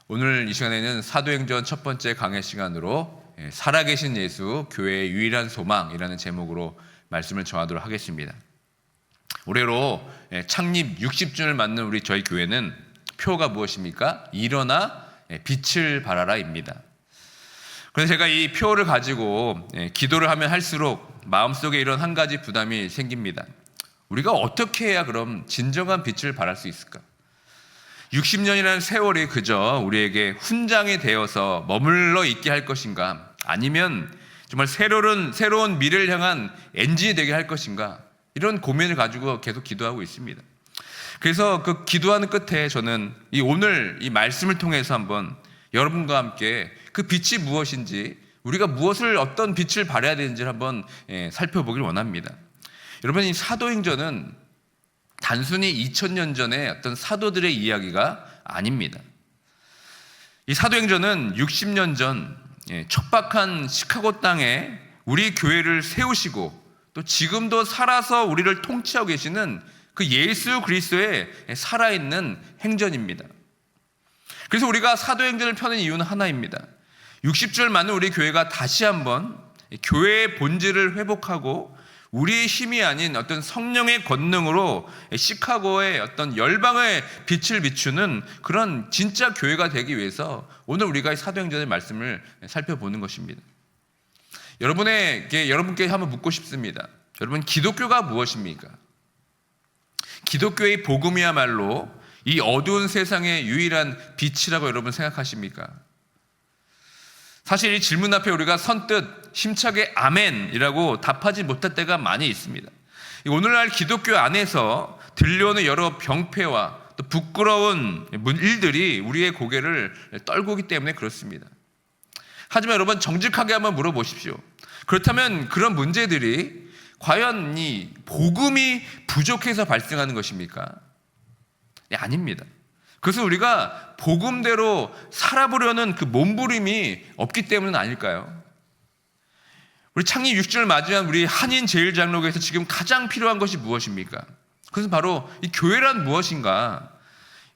오늘 이 시간에는 사도행전 첫 번째 강해 시간으로 살아계신 예수, 교회의 유일한 소망이라는 제목으로 말씀을 전하도록 하겠습니다. 올해로 창립 60주년을 맞는 우리 저희 교회는 표가 무엇입니까? 일어나 빛을 발하라입니다. 그래서 제가 이 표를 가지고 기도를 하면 할수록 마음속에 이런 한 가지 부담이 생깁니다. 우리가 어떻게 해야 그럼 진정한 빛을 발할 수 있을까? 60년이라는 세월이 그저 우리에게 훈장이 되어서 머물러 있게 할 것인가? 아니면 정말 새로운 미래를 향한 엔진이 되게 할 것인가? 이런 고민을 가지고 계속 기도하고 있습니다. 그래서 그 기도하는 끝에 저는 오늘 이 말씀을 통해서 한번 여러분과 함께 그 빛이 무엇인지, 우리가 어떤 빛을 발해야 되는지를 한번 살펴보길 원합니다. 여러분, 이 사도행전은 단순히 2000년 전의 어떤 사도들의 이야기가 아닙니다. 이 사도행전은 60년 전 척박한 시카고 땅에 우리 교회를 세우시고 또 지금도 살아서 우리를 통치하고 계시는 그 예수 그리스도의 살아있는 행전입니다. 그래서 우리가 사도행전을 펴는 이유는 하나입니다. 60주를 맞는 우리 교회가 다시 한번 교회의 본질을 회복하고 우리의 힘이 아닌 어떤 성령의 권능으로 시카고의 어떤 열방의 빛을 비추는 그런 진짜 교회가 되기 위해서 오늘 우리가 이 사도행전의 말씀을 살펴보는 것입니다. 여러분께 한번 묻고 싶습니다. 여러분, 기독교가 무엇입니까? 기독교의 복음이야말로 이 어두운 세상의 유일한 빛이라고 여러분 생각하십니까? 사실 이 질문 앞에 우리가 선뜻 힘차게 아멘이라고 답하지 못할 때가 많이 있습니다. 오늘날 기독교 안에서 들려오는 여러 병폐와 또 부끄러운 일들이 우리의 고개를 떨구기 때문에 그렇습니다. 하지만 여러분, 정직하게 한번 물어보십시오. 그렇다면 그런 문제들이 과연 이 복음이 부족해서 발생하는 것입니까? 네, 아닙니다. 그것은 우리가 복음대로 살아보려는 그 몸부림이 없기 때문은 아닐까요? 우리 창립 6주년을 맞이한 우리 한인제일장로교에서 지금 가장 필요한 것이 무엇입니까? 그것은 바로 이 교회란 무엇인가?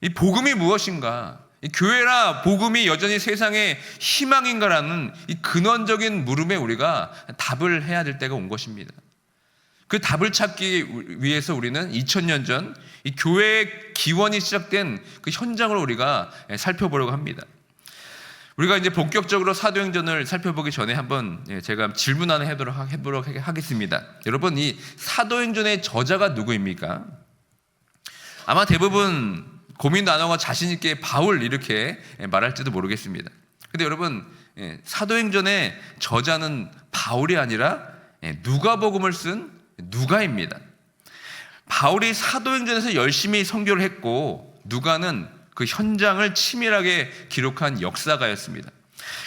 이 복음이 무엇인가? 이 교회라 복음이 여전히 세상의 희망인가라는 이 근원적인 물음에 우리가 답을 해야 될 때가 온 것입니다. 그 답을 찾기 위해서 우리는 2000년 전 이 교회의 기원이 시작된 그 현장을 우리가 살펴보려고 합니다. 우리가 이제 본격적으로 사도행전을 살펴보기 전에 한번 제가 질문 하나 해보도록 하겠습니다. 여러분, 이 사도행전의 저자가 누구입니까? 아마 대부분 고민 나누고 자신 있게 바울 이렇게 말할지도 모르겠습니다. 근데 여러분, 사도행전의 저자는 바울이 아니라 누가복음을 쓴 누가입니다. 바울이 사도행전에서 열심히 선교를 했고 누가는 그 현장을 치밀하게 기록한 역사가였습니다.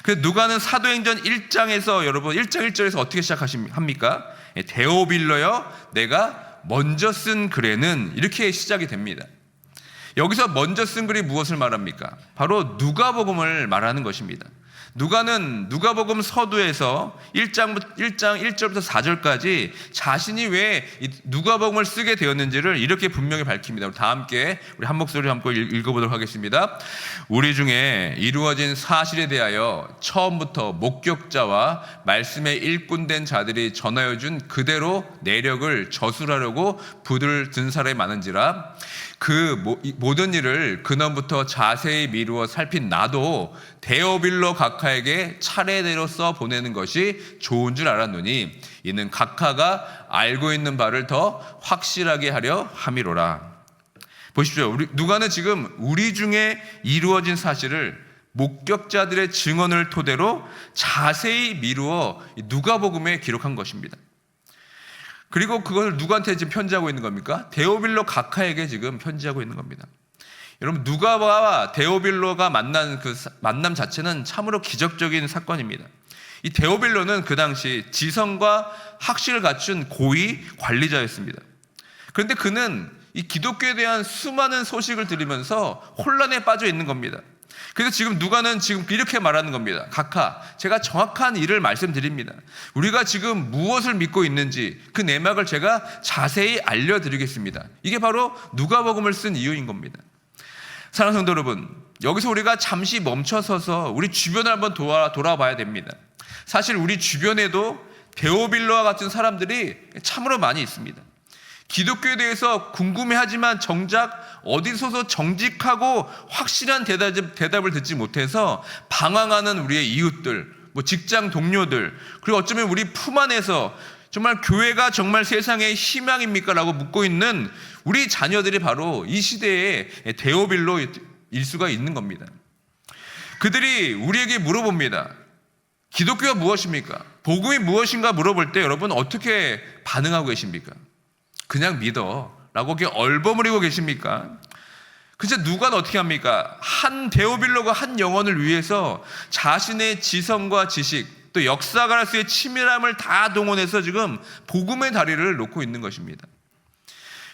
그래서 누가는 사도행전 1장에서 여러분 1장 1절에서 어떻게 시작합니까? 데오빌러여, 내가 먼저 쓴 글에는 이렇게 시작이 됩니다. 여기서 먼저 쓴 글이 무엇을 말합니까? 바로 누가복음을 말하는 것입니다. 누가는 누가복음 서두에서 1장 1절부터 4절까지 자신이 왜 누가복음을 쓰게 되었는지를 이렇게 분명히 밝힙니다. 다 함께 우리 한 목소리로 함께 읽어보도록 하겠습니다. 우리 중에 이루어진 사실에 대하여 처음부터 목격자와 말씀의 일꾼된 자들이 전하여준 그대로 내력을 저술하려고 부들 든 사람이 많은지라, 그 모든 일을 근원부터 자세히 미루어 살핀 나도 데오빌로 각하에게 차례대로 써 보내는 것이 좋은 줄 알았노니 이는 각하가 알고 있는 바를 더 확실하게 하려 함이로라. 보십시오. 누가는 지금 우리 중에 이루어진 사실을 목격자들의 증언을 토대로 자세히 미루어 누가복음에 기록한 것입니다. 그리고 그걸 누구한테 지금 편지하고 있는 겁니까? 데오빌로 각하에게 지금 편지하고 있는 겁니다. 여러분, 누가와 데오빌로가 만난 그 만남 자체는 참으로 기적적인 사건입니다. 이 데오빌로는 그 당시 지성과 학식을 갖춘 고위 관리자였습니다. 그런데 그는 이 기독교에 대한 수많은 소식을 들으면서 혼란에 빠져 있는 겁니다. 그래서 지금 누가는 지금 이렇게 말하는 겁니다. 각하, 제가 정확한 일을 말씀드립니다. 우리가 지금 무엇을 믿고 있는지 그 내막을 제가 자세히 알려드리겠습니다. 이게 바로 누가복음을 쓴 이유인 겁니다. 사랑하는 성도 여러분, 여기서 우리가 잠시 멈춰서서 우리 주변을 한번 돌아봐야 됩니다. 사실 우리 주변에도 데오빌로와 같은 사람들이 참으로 많이 있습니다. 기독교에 대해서 궁금해하지만 정작 어디서서 정직하고 확실한 대답을 듣지 못해서 방황하는 우리의 이웃들, 직장 동료들, 그리고 어쩌면 우리 품 안에서 정말 교회가 정말 세상의 희망입니까? 라고 묻고 있는 우리 자녀들이 바로 이 시대의 데오빌로일 수가 있는 겁니다. 그들이 우리에게 물어봅니다. 기독교가 무엇입니까? 복음이 무엇인가 물어볼 때 여러분 어떻게 반응하고 계십니까? 그냥 믿어 라고 이렇게 얼버무리고 계십니까? 그래서 누가 어떻게 합니까? 한 데오빌로가 한 영혼을 위해서 자신의 지성과 지식 또 역사가로서의 치밀함을 다 동원해서 지금 복음의 다리를 놓고 있는 것입니다.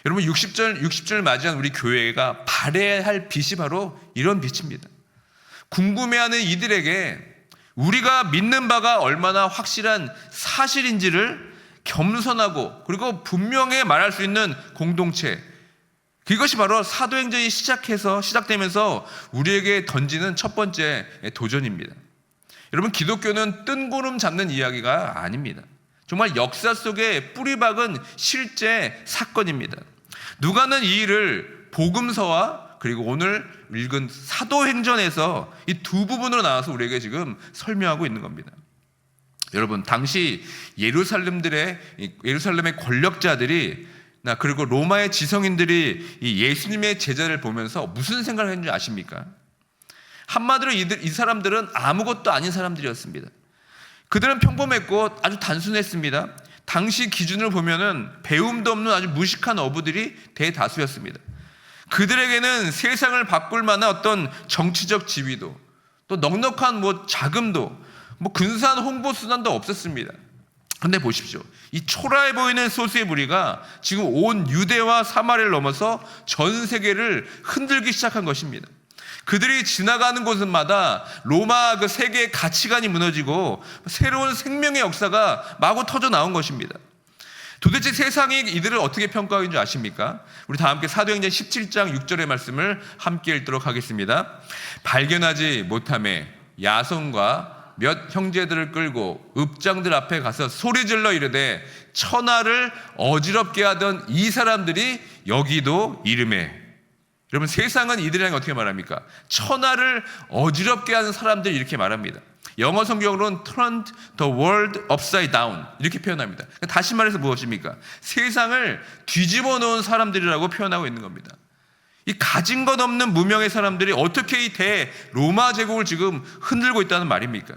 여러분 60절 맞이한 우리 교회가 발해야 할 빛이 바로 이런 빛입니다. 궁금해하는 이들에게 우리가 믿는 바가 얼마나 확실한 사실인지를 겸손하고 그리고 분명히 말할 수 있는 공동체, 그것이 바로 사도행전이 시작되면서 우리에게 던지는 첫 번째 도전입니다. 여러분 기독교는 뜬구름 잡는 이야기가 아닙니다. 정말 역사 속에 뿌리박은 실제 사건입니다. 누가는 이 일을 복음서와 그리고 오늘 읽은 사도행전에서 이 두 부분으로 나눠서 우리에게 지금 설명하고 있는 겁니다. 여러분 당시 예루살렘의 권력자들이 그리고 로마의 지성인들이 이 예수님의 제자를 보면서 무슨 생각을 했는지 아십니까? 한마디로 이 사람들은 아무것도 아닌 사람들이었습니다. 그들은 평범했고 아주 단순했습니다. 당시 기준을 보면은 배움도 없는 아주 무식한 어부들이 대다수였습니다. 그들에게는 세상을 바꿀 만한 어떤 정치적 지위도 또 넉넉한 자금도 근사한 홍보 수단도 없었습니다. 근데 보십시오. 이 초라해 보이는 소수의 무리가 지금 온 유대와 사마리아를 넘어서 전 세계를 흔들기 시작한 것입니다. 그들이 지나가는 곳마다 로마 그 세계의 가치관이 무너지고 새로운 생명의 역사가 마구 터져 나온 것입니다. 도대체 세상이 이들을 어떻게 평가하는 줄 아십니까? 우리 다 함께 사도행전 17장 6절의 말씀을 함께 읽도록 하겠습니다. 발견하지 못하매 야손과 몇 형제들을 끌고 읍장들 앞에 가서 소리질러 이르되 천하를 어지럽게 하던 이 사람들이 여기도 이르매. 여러분 세상은 이들이랑 어떻게 말합니까? 천하를 어지럽게 하는 사람들 이렇게 말합니다. 영어 성경으로는 turned the world upside down 이렇게 표현합니다. 다시 말해서 무엇입니까? 세상을 뒤집어 놓은 사람들이라고 표현하고 있는 겁니다. 이 가진 것 없는 무명의 사람들이 어떻게 이 대로마 제국을 지금 흔들고 있다는 말입니까?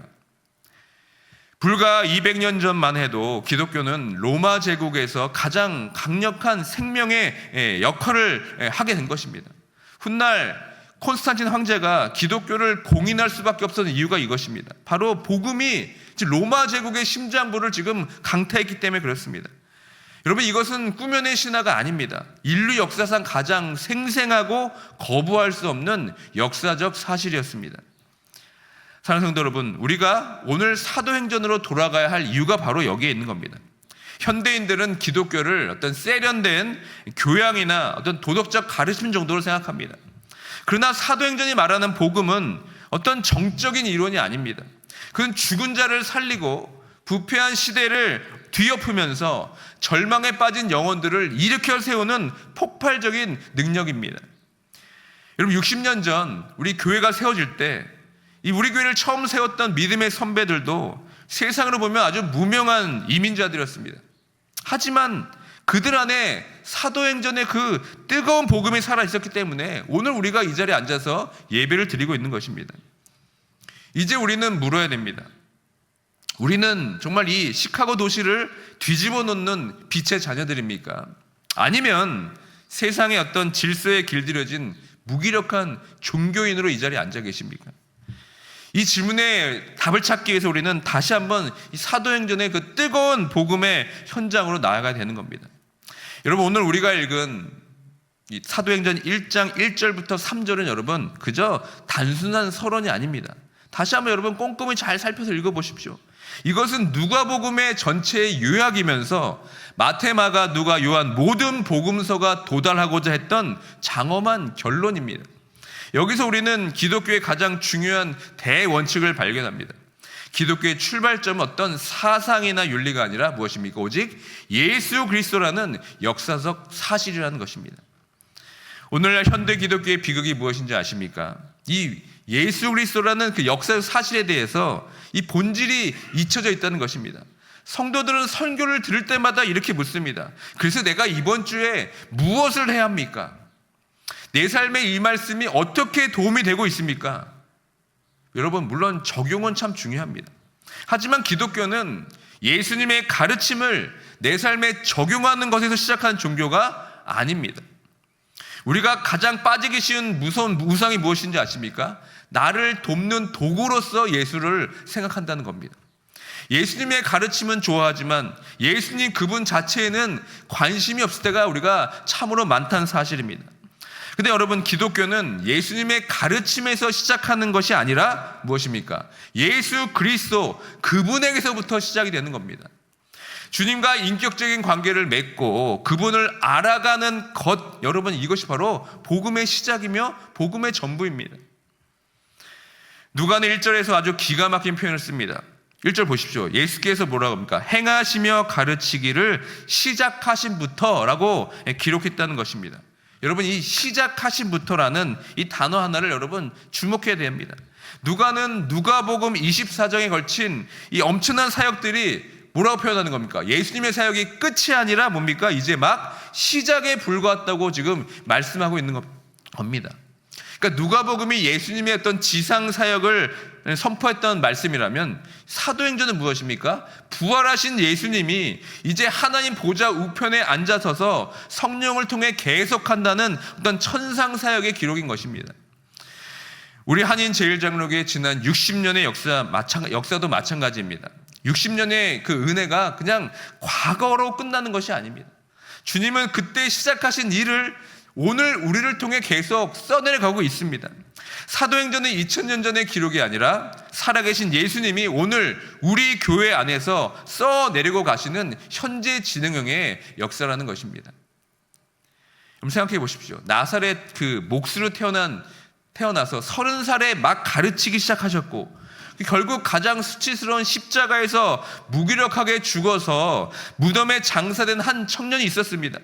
불과 200년 전만 해도 기독교는 로마 제국에서 가장 강력한 생명의 역할을 하게 된 것입니다. 훗날 콘스탄틴 황제가 기독교를 공인할 수밖에 없었던 이유가 이것입니다. 바로 복음이 로마 제국의 심장부를 지금 강타했기 때문에 그렇습니다. 여러분 이것은 꾸며낸 신화가 아닙니다. 인류 역사상 가장 생생하고 거부할 수 없는 역사적 사실이었습니다. 사랑하는 성도 여러분, 우리가 오늘 사도행전으로 돌아가야 할 이유가 바로 여기에 있는 겁니다. 현대인들은 기독교를 어떤 세련된 교양이나 어떤 도덕적 가르침 정도로 생각합니다. 그러나 사도행전이 말하는 복음은 어떤 정적인 이론이 아닙니다. 그건 죽은 자를 살리고 부패한 시대를 뒤엎으면서 절망에 빠진 영혼들을 일으켜 세우는 폭발적인 능력입니다. 여러분 60년 전 우리 교회가 세워질 때 이 우리 교회를 처음 세웠던 믿음의 선배들도 세상으로 보면 아주 무명한 이민자들이었습니다. 하지만 그들 안에 사도행전의 그 뜨거운 복음이 살아있었기 때문에 오늘 우리가 이 자리에 앉아서 예배를 드리고 있는 것입니다. 이제 우리는 물어야 됩니다. 우리는 정말 이 시카고 도시를 뒤집어 놓는 빛의 자녀들입니까? 아니면 세상의 어떤 질서에 길들여진 무기력한 종교인으로 이 자리에 앉아 계십니까? 이 질문에 답을 찾기 위해서 우리는 다시 한번 이 사도행전의 그 뜨거운 복음의 현장으로 나아가야 되는 겁니다. 여러분 오늘 우리가 읽은 이 사도행전 1장 1절부터 3절은 여러분 그저 단순한 서론이 아닙니다. 다시 한번 여러분 꼼꼼히 잘 살펴서 읽어보십시오. 이것은 누가복음의 전체의 요약이면서 마태, 마가, 누가, 요한 모든 복음서가 도달하고자 했던 장엄한 결론입니다. 여기서 우리는 기독교의 가장 중요한 대원칙을 발견합니다. 기독교의 출발점은 어떤 사상이나 윤리가 아니라 무엇입니까? 오직 예수 그리스도라는 역사적 사실이라는 것입니다. 오늘날 현대 기독교의 비극이 무엇인지 아십니까? 이 예수 그리스도라는 그 역사적 사실에 대해서 이 본질이 잊혀져 있다는 것입니다. 성도들은 설교를 들을 때마다 이렇게 묻습니다. 그래서 내가 이번 주에 무엇을 해야 합니까? 내 삶에 이 말씀이 어떻게 도움이 되고 있습니까? 여러분, 물론 적용은 참 중요합니다. 하지만 기독교는 예수님의 가르침을 내 삶에 적용하는 것에서 시작하는 종교가 아닙니다. 우리가 가장 빠지기 쉬운 무서운 우상이 무엇인지 아십니까? 나를 돕는 도구로서 예수를 생각한다는 겁니다. 예수님의 가르침은 좋아하지만 예수님 그분 자체에는 관심이 없을 때가 우리가 참으로 많다는 사실입니다. 근데 여러분, 기독교는 예수님의 가르침에서 시작하는 것이 아니라 무엇입니까? 예수 그리스도 그분에게서부터 시작이 되는 겁니다. 주님과 인격적인 관계를 맺고 그분을 알아가는 것, 여러분, 이것이 바로 복음의 시작이며 복음의 전부입니다. 누가는 1절에서 아주 기가 막힌 표현을 씁니다. 1절 보십시오. 예수께서 뭐라고 합니까? 행하시며 가르치기를 시작하신부터라고 기록했다는 것입니다. 여러분, 이 시작하신부터라는 이 단어 하나를 여러분 주목해야 됩니다. 누가는 누가복음 24장에 걸친 이 엄청난 사역들이 뭐라고 표현하는 겁니까? 예수님의 사역이 끝이 아니라 뭡니까? 이제 막 시작에 불과했다고 지금 말씀하고 있는 겁니다. 그러니까 누가복음이 예수님의 어떤 지상 사역을 선포했던 말씀이라면 사도행전은 무엇입니까? 부활하신 예수님이 이제 하나님 보좌 우편에 앉아서서 성령을 통해 계속한다는 어떤 천상 사역의 기록인 것입니다. 우리 한인제일장로교의 지난 60년의 역사도 마찬가지입니다. 60년의 그 은혜가 그냥 과거로 끝나는 것이 아닙니다. 주님은 그때 시작하신 일을 오늘 우리를 통해 계속 써내려가고 있습니다. 사도행전은 2000년 전의 기록이 아니라 살아계신 예수님이 오늘 우리 교회 안에서 써내리고 가시는 현재 진행형의 역사라는 것입니다. 여러분, 생각해 보십시오. 나사렛 그 목수로 태어나서 30살에 막 가르치기 시작하셨고 결국 가장 수치스러운 십자가에서 무기력하게 죽어서 무덤에 장사된 한 청년이 있었습니다.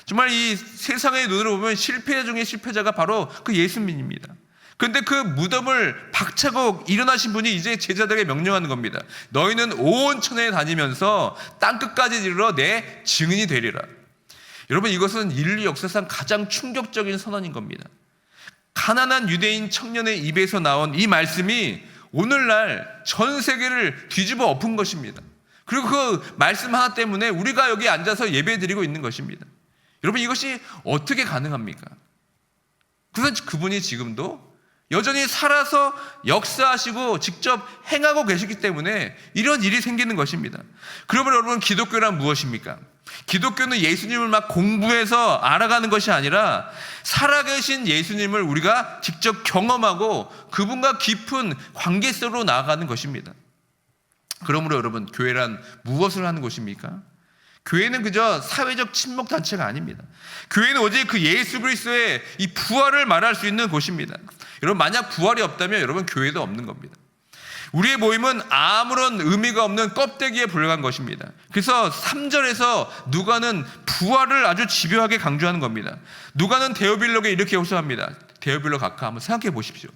정말 이 세상의 눈으로 보면 실패자 중에 실패자가 바로 그 예수님입니다. 그런데 그 무덤을 박차고 일어나신 분이 이제 제자들에게 명령하는 겁니다. 너희는 온 천하에 다니면서 땅끝까지 이르러 내 증인이 되리라. 여러분, 이것은 인류 역사상 가장 충격적인 선언인 겁니다. 가난한 유대인 청년의 입에서 나온 이 말씀이 오늘날 전 세계를 뒤집어 엎은 것입니다. 그리고 그 말씀 하나 때문에 우리가 여기 앉아서 예배드리고 있는 것입니다. 여러분, 이것이 어떻게 가능합니까? 그래서 그분이 지금도 여전히 살아서 역사하시고 직접 행하고 계시기 때문에 이런 일이 생기는 것입니다. 그러면 여러분, 기독교란 무엇입니까? 기독교는 예수님을 막 공부해서 알아가는 것이 아니라 살아계신 예수님을 우리가 직접 경험하고 그분과 깊은 관계 속으로 나아가는 것입니다. 그러므로 여러분, 교회란 무엇을 하는 곳입니까? 교회는 그저 사회적 친목 단체가 아닙니다. 교회는 오직 그 예수 그리스도의 이 부활을 말할 수 있는 곳입니다. 여러분, 만약 부활이 없다면 여러분, 교회도 없는 겁니다. 우리의 모임은 아무런 의미가 없는 껍데기에 불과한 것입니다. 그래서 3절에서 누가는 부활을 아주 집요하게 강조하는 겁니다. 누가는 데오빌록에 이렇게 호소합니다. 데오빌록 각하 한번 생각해 보십시오.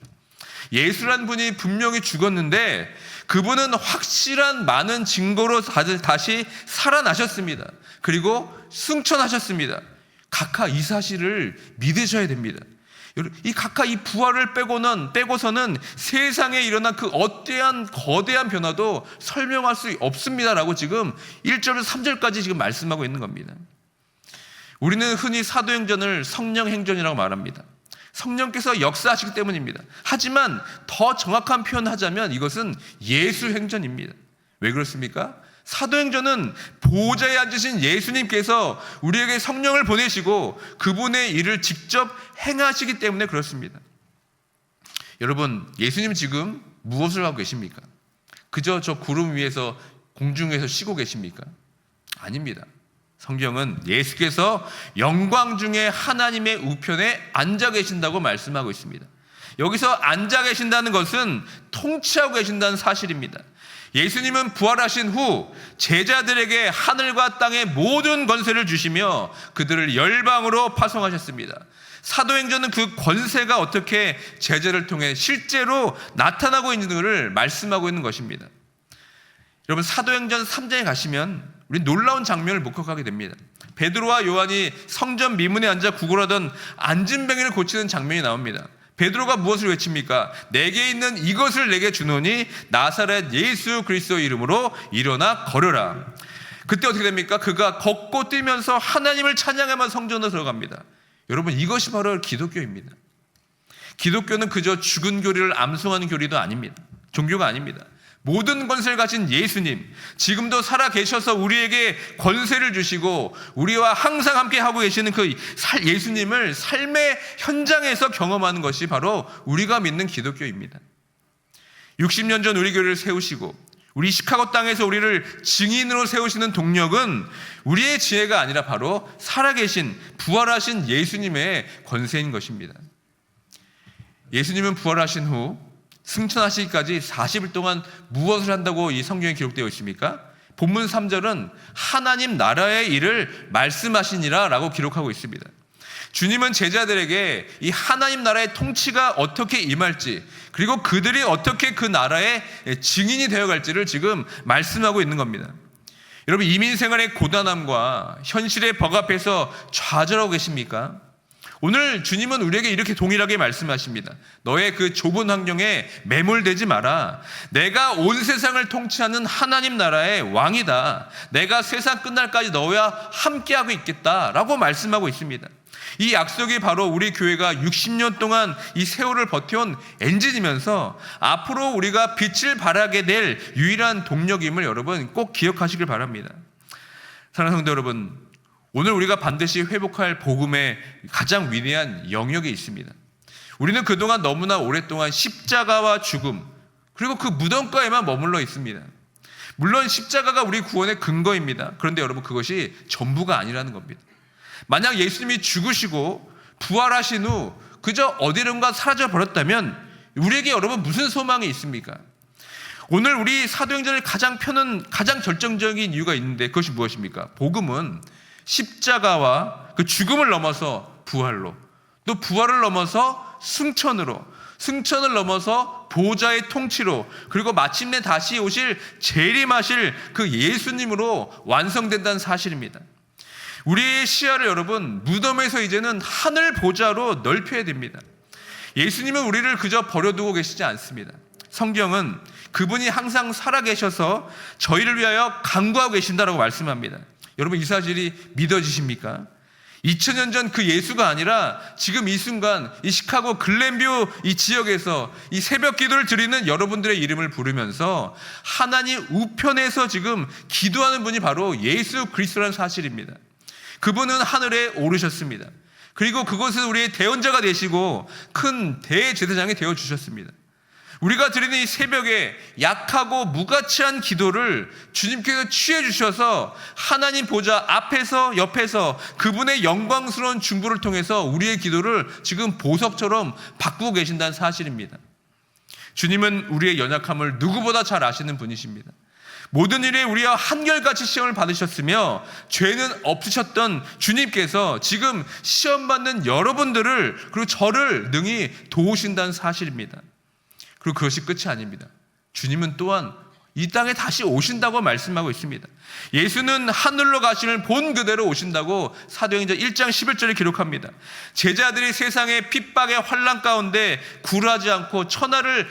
예수란 분이 분명히 죽었는데 그분은 확실한 많은 증거로 다시 살아나셨습니다. 그리고 승천하셨습니다. 각하 이 사실을 믿으셔야 됩니다. 이 각하 이 부활을 빼고서는 세상에 일어난 그 거대한 변화도 설명할 수 없습니다라고 지금 1절에서 3절까지 지금 말씀하고 있는 겁니다. 우리는 흔히 사도행전을 성령행전이라고 말합니다. 성령께서 역사하시기 때문입니다. 하지만 더 정확한 표현을 하자면 이것은 예수행전입니다. 왜 그렇습니까? 사도행전은 보좌에 앉으신 예수님께서 우리에게 성령을 보내시고 그분의 일을 직접 행하시기 때문에 그렇습니다. 여러분, 예수님 지금 무엇을 하고 계십니까? 그저 저 구름 위에서 공중에서 쉬고 계십니까? 아닙니다. 성경은 예수께서 영광 중에 하나님의 우편에 앉아 계신다고 말씀하고 있습니다. 여기서 앉아 계신다는 것은 통치하고 계신다는 사실입니다. 예수님은 부활하신 후 제자들에게 하늘과 땅의 모든 권세를 주시며 그들을 열방으로 파송하셨습니다. 사도행전은 그 권세가 어떻게 제자를 통해 실제로 나타나고 있는 것을 말씀하고 있는 것입니다. 여러분, 사도행전 3장에 가시면 우리 놀라운 장면을 목격하게 됩니다. 베드로와 요한이 성전 미문에 앉아 구걸하던 안진뱅이를 고치는 장면이 나옵니다. 베드로가 무엇을 외칩니까? 내게 있는 이것을 내게 주노니 나사렛 예수 그리스도 이름으로 일어나 걸으라. 그때 어떻게 됩니까? 그가 걷고 뛰면서 하나님을 찬양하며 성전으로 들어갑니다. 여러분, 이것이 바로 기독교입니다. 기독교는 그저 죽은 교리를 암송하는 교리도 아닙니다. 종교가 아닙니다. 모든 권세를 가진 예수님, 지금도 살아 계셔서 우리에게 권세를 주시고 우리와 항상 함께 하고 계시는 그 예수님을 삶의 현장에서 경험하는 것이 바로 우리가 믿는 기독교입니다. 60년 전 우리 교회를 세우시고 우리 시카고 땅에서 우리를 증인으로 세우시는 동력은 우리의 지혜가 아니라 바로 살아계신 부활하신 예수님의 권세인 것입니다. 예수님은 부활하신 후 승천하시기까지 40일 동안 무엇을 한다고 이 성경에 기록되어 있습니까? 본문 3절은 하나님 나라의 일을 말씀하시니라 라고 기록하고 있습니다. 주님은 제자들에게 이 하나님 나라의 통치가 어떻게 임할지, 그리고 그들이 어떻게 그 나라의 증인이 되어갈지를 지금 말씀하고 있는 겁니다. 여러분, 이민생활의 고단함과 현실의 벽 앞에서 좌절하고 계십니까? 오늘 주님은 우리에게 이렇게 동일하게 말씀하십니다. 너의 그 좁은 환경에 매몰되지 마라. 내가 온 세상을 통치하는 하나님 나라의 왕이다. 내가 세상 끝날까지 너와 함께하고 있겠다라고 말씀하고 있습니다. 이 약속이 바로 우리 교회가 60년 동안 이 세월을 버텨온 엔진이면서 앞으로 우리가 빛을 발하게 될 유일한 동력임을 여러분 꼭 기억하시길 바랍니다. 사랑하는 성도 여러분, 오늘 우리가 반드시 회복할 복음의 가장 위대한 영역이 있습니다. 우리는 그동안 너무나 오랫동안 십자가와 죽음, 그리고 그 무덤가에만 머물러 있습니다. 물론 십자가가 우리 구원의 근거입니다. 그런데 여러분, 그것이 전부가 아니라는 겁니다. 만약 예수님이 죽으시고 부활하신 후 그저 어디론가 사라져 버렸다면 우리에게 여러분 무슨 소망이 있습니까? 오늘 우리 사도행전을 가장 펴는 가장 결정적인 이유가 있는데 그것이 무엇입니까? 복음은 십자가와 그 죽음을 넘어서 부활로, 또 부활을 넘어서 승천으로, 승천을 넘어서 보좌의 통치로, 그리고 마침내 다시 오실 재림하실 그 예수님으로 완성된다는 사실입니다. 우리의 시야를 여러분 무덤에서 이제는 하늘 보좌로 넓혀야 됩니다. 예수님은 우리를 그저 버려두고 계시지 않습니다. 성경은 그분이 항상 살아계셔서 저희를 위하여 간구하고 계신다라고 말씀합니다. 여러분, 이 사실이 믿어지십니까? 2000년 전 그 예수가 아니라 지금 이 순간 이 시카고 글렌뷰 이 지역에서 이 새벽 기도를 드리는 여러분들의 이름을 부르면서 하나님 우편에서 지금 기도하는 분이 바로 예수 그리스도라는 사실입니다. 그분은 하늘에 오르셨습니다. 그리고 그곳은 우리의 대언자가 되시고 큰 대제사장이 되어주셨습니다. 우리가 드리는 이 새벽에 약하고 무가치한 기도를 주님께서 취해 주셔서 하나님 보좌 앞에서 옆에서 그분의 영광스러운 중보를 통해서 우리의 기도를 지금 보석처럼 바꾸고 계신다는 사실입니다. 주님은 우리의 연약함을 누구보다 잘 아시는 분이십니다. 모든 일에 우리와 한결같이 시험을 받으셨으며 죄는 없으셨던 주님께서 지금 시험받는 여러분들을 그리고 저를 능히 도우신다는 사실입니다. 그리고 그것이 끝이 아닙니다. 주님은 또한 이 땅에 다시 오신다고 말씀하고 있습니다. 예수는 하늘로 가심을 본 그대로 오신다고 사도행전 1장 11절에 기록합니다. 제자들이 세상의 핍박의 환난 가운데 굴하지 않고 천하를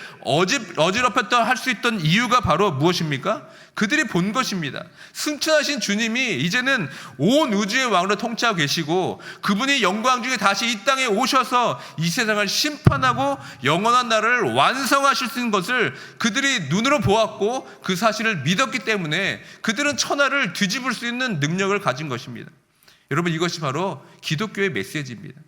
어지럽혔다 할 수 있던 이유가 바로 무엇입니까? 그들이 본 것입니다. 승천하신 주님이 이제는 온 우주의 왕으로 통치하고 계시고 그분이 영광 중에 다시 이 땅에 오셔서 이 세상을 심판하고 영원한 나라를 완성하실 수 있는 것을 그들이 눈으로 보았고 그 사실을 믿었기 때문에 그들은 천하를 뒤집을 수 있는 능력을 가진 것입니다. 여러분, 이것이 바로 기독교의 메시지입니다.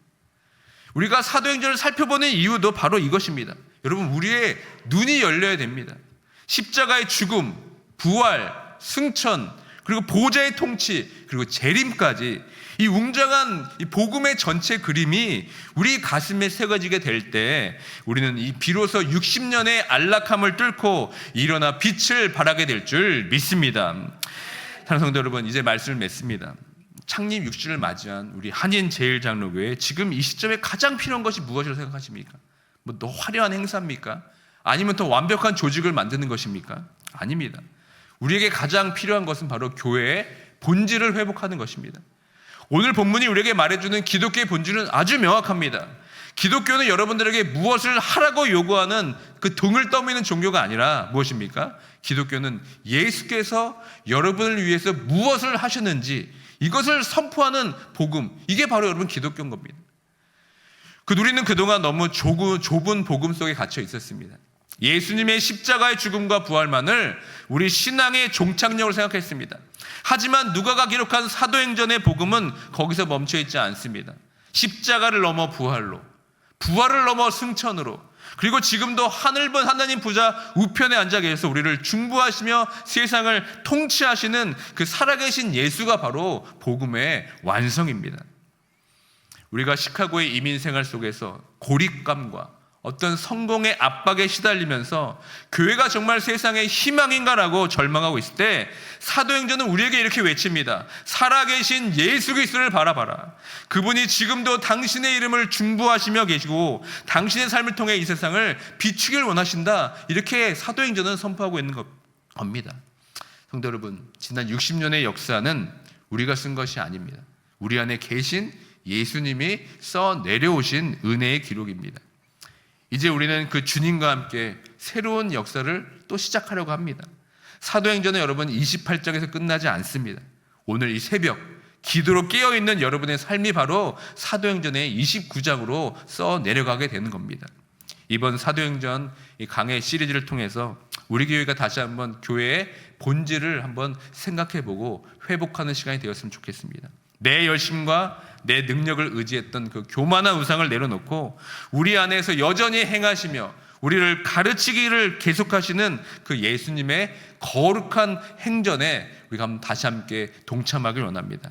우리가 사도행전을 살펴보는 이유도 바로 이것입니다. 여러분, 우리의 눈이 열려야 됩니다. 십자가의 죽음, 부활, 승천, 그리고 보좌의 통치, 그리고 재림까지 이 웅장한 이 복음의 전체 그림이 우리 가슴에 새겨지게 될 때 우리는 이 비로소 60년의 안락함을 뚫고 일어나 빛을 발하게 될 줄 믿습니다. 사랑하는 성도 여러분, 이제 말씀을 맺습니다. 창립 6주를 맞이한 우리 한인제일장로교회, 지금 이 시점에 가장 필요한 것이 무엇이라고 생각하십니까? 뭐 더 화려한 행사입니까? 아니면 더 완벽한 조직을 만드는 것입니까? 아닙니다. 우리에게 가장 필요한 것은 바로 교회의 본질을 회복하는 것입니다. 오늘 본문이 우리에게 말해주는 기독교의 본질은 아주 명확합니다. 기독교는 여러분들에게 무엇을 하라고 요구하는 그 등을 떠미는 종교가 아니라 무엇입니까? 기독교는 예수께서 여러분을 위해서 무엇을 하셨는지 이것을 선포하는 복음, 이게 바로 여러분 기독교인 겁니다. 우리는 그동안 너무 좁은 복음 속에 갇혀 있었습니다. 예수님의 십자가의 죽음과 부활만을 우리 신앙의 종착역으로 생각했습니다. 하지만 누가가 기록한 사도행전의 복음은 거기서 멈춰 있지 않습니다. 십자가를 넘어 부활로, 부활을 넘어 승천으로, 그리고 지금도 하늘본 하나님 보좌 우편에 앉아 계셔서 우리를 중보하시며 세상을 통치하시는 그 살아계신 예수가 바로 복음의 완성입니다. 우리가 시카고의 이민 생활 속에서 고립감과 어떤 성공의 압박에 시달리면서 교회가 정말 세상의 희망인가라고 절망하고 있을 때 사도행전은 우리에게 이렇게 외칩니다. 살아계신 예수 그리스도를 바라봐라. 그분이 지금도 당신의 이름을 중보하시며 계시고 당신의 삶을 통해 이 세상을 비추길 원하신다. 이렇게 사도행전은 선포하고 있는 겁니다. 성도 여러분, 지난 60년의 역사는 우리가 쓴 것이 아닙니다. 우리 안에 계신 예수님이 써 내려오신 은혜의 기록입니다. 이제 우리는 그 주님과 함께 새로운 역사를 또 시작하려고 합니다. 사도행전은 여러분 28장에서 끝나지 않습니다. 오늘 이 새벽 기도로 깨어있는 여러분의 삶이 바로 사도행전의 29장으로 써 내려가게 되는 겁니다. 이번 사도행전 이 강해 시리즈를 통해서 우리 교회가 다시 한번 교회의 본질을 한번 생각해보고 회복하는 시간이 되었으면 좋겠습니다. 내 열심과 내 능력을 의지했던 그 교만한 우상을 내려놓고 우리 안에서 여전히 행하시며 우리를 가르치기를 계속하시는 그 예수님의 거룩한 행전에 우리가 한번 다시 함께 동참하길 원합니다.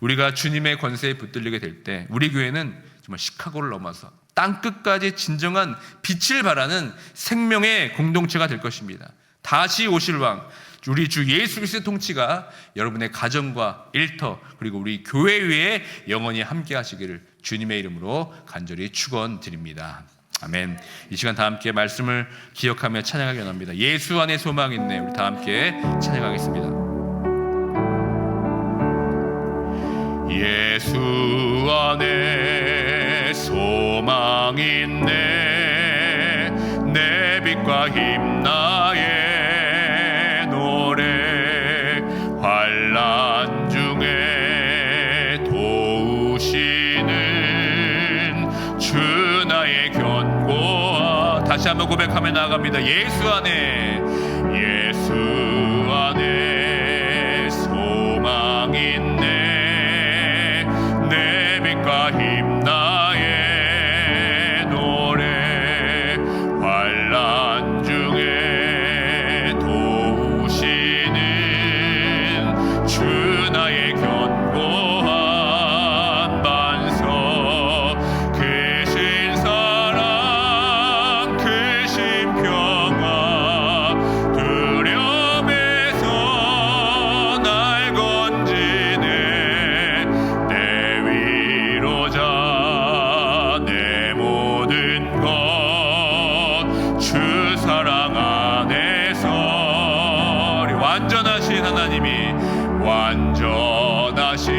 우리가 주님의 권세에 붙들리게 될 때 우리 교회는 정말 시카고를 넘어서 땅끝까지 진정한 빛을 발하는 생명의 공동체가 될 것입니다. 다시 오실 왕, 우리 주 예수 그리스도의 통치가 여러분의 가정과 일터 그리고 우리 교회 위에 영원히 함께 하시기를 주님의 이름으로 간절히 축원드립니다. 아멘. 이 시간 다 함께 말씀을 기억하며 찬양하기 원합니다. 예수 안에 소망 있네. 우리 다 함께 찬양하겠습니다. 예수 안에 소망 있네. 내 빛과 힘 나의 환난 중에 도우시는 주 나의 견고와 다시 한번 고백하며 나아갑니다. 예수 안에 소망 있네. 내 빛과 힘 나의 노래 환난 중에 도우시는 주 나의 견고한 반석 크신 사랑 크신 평화 두려움에서 날 건지네 내 위로자 내 모든 것 주 사랑 안에서 우리 완전하신 하나님이 완전하신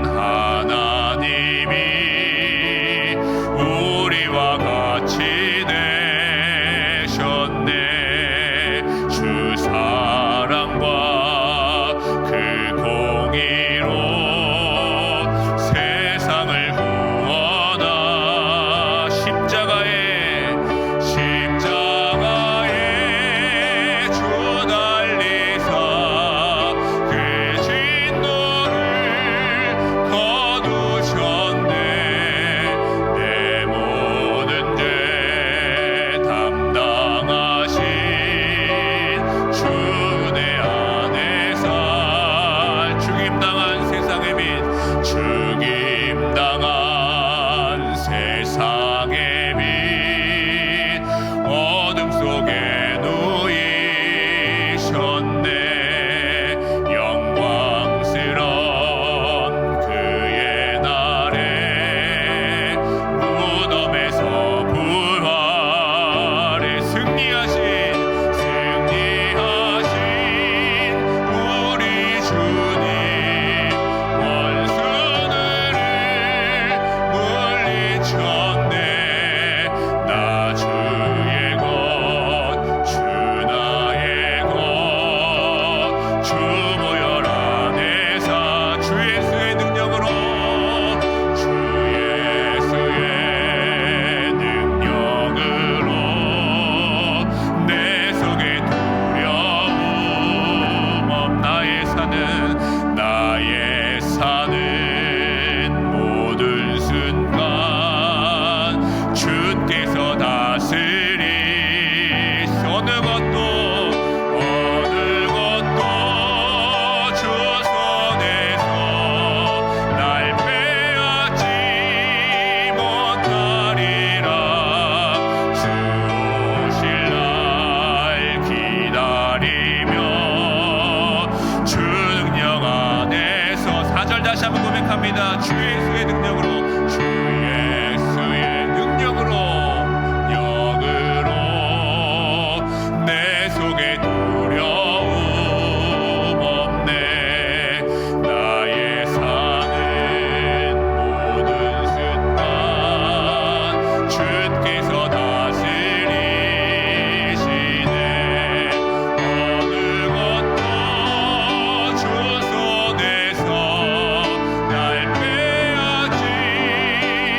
하나님이 우리와 같이 되셨네. 주 사랑과 그 공의로 세상을 구원하 십자가에 주 달리사 그 주께서 다스리 어느 것도 주 손에서 날 빼앗지 못하리라. 주 오실 날 기다리며 주 능력 안에서 4절 다시 한번 고백합니다. 주 예수의 능력으로, 주 예수의 능력으로 내 속에 두려움 없네. 나의 사는 모든 순간 주께서 다스리시네. 어느 것도 주 손에서 날 빼앗지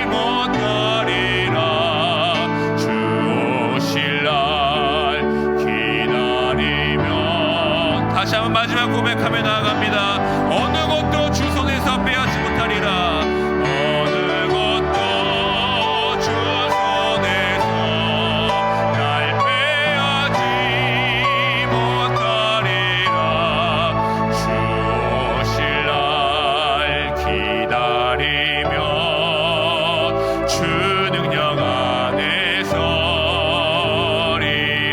못하리라. 주 오실 날 기다리며 다시 한번 마지막 고백하며 나아갑니다. 어느 것도 주 손에서 빼앗지 못하리라. 어느 것도 주 손에서 날 빼앗지 못하리라. 주 오실 날 기다리며 주 능력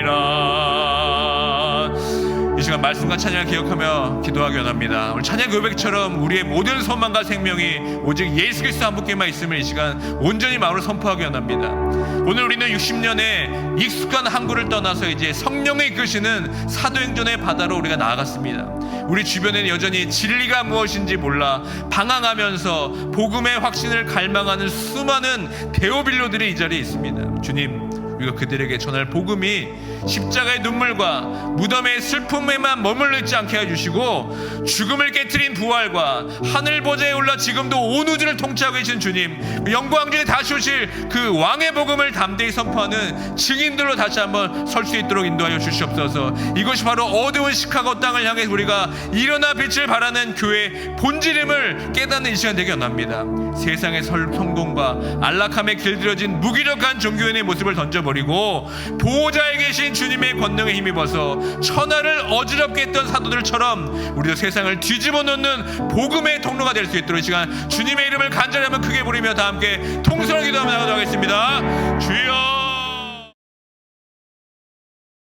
안에서리라. 이 시간 말씀과 찬양을 기억하며 기도하기 원합니다. 오늘 찬양 고백처럼 우리의 모든 소망과 생명이 오직 예수 그리스도 한 분께만 있음을 이 시간 온전히 마음으로 선포하기 원합니다. 오늘 우리는 60년의 익숙한 항구를 떠나서 이제 성령이 이끄시는 사도행전의 바다로 우리가 나아갔습니다. 우리 주변에는 여전히 진리가 무엇인지 몰라 방황하면서 복음의 확신을 갈망하는 수많은 데오빌로들이 이 자리에 있습니다. 주님, 우리가 그들에게 전할 복음이 십자가의 눈물과 무덤의 슬픔에만 머물러 있지 않게 해주시고 죽음을 깨트린 부활과 하늘 보좌에 올라 지금도 온 우주를 통치하고 계신 주님, 영광 중에 다시 오실 그 왕의 복음을 담대히 선포하는 증인들로 다시 한번 설 수 있도록 인도하여 주시옵소서. 이것이 바로 어두운 시카고 땅을 향해 우리가 일어나 빛을 발하는 교회의 본질임을 깨닫는 이 시간 되기 원합니다. 세상의 성공과 안락함에 길들여진 무기력한 종교인의 모습을 던져버리고 보호자에 계신 주님의 권능에 힘입어서 천하를 어지럽게 했던 사도들처럼 우리도 세상을 뒤집어 놓는 복음의 통로가 될 수 있도록 이 시간 주님의 이름을 간절히 한번 크게 부르며 다 함께 통성을 기도하며 나가도록 하겠습니다. 주여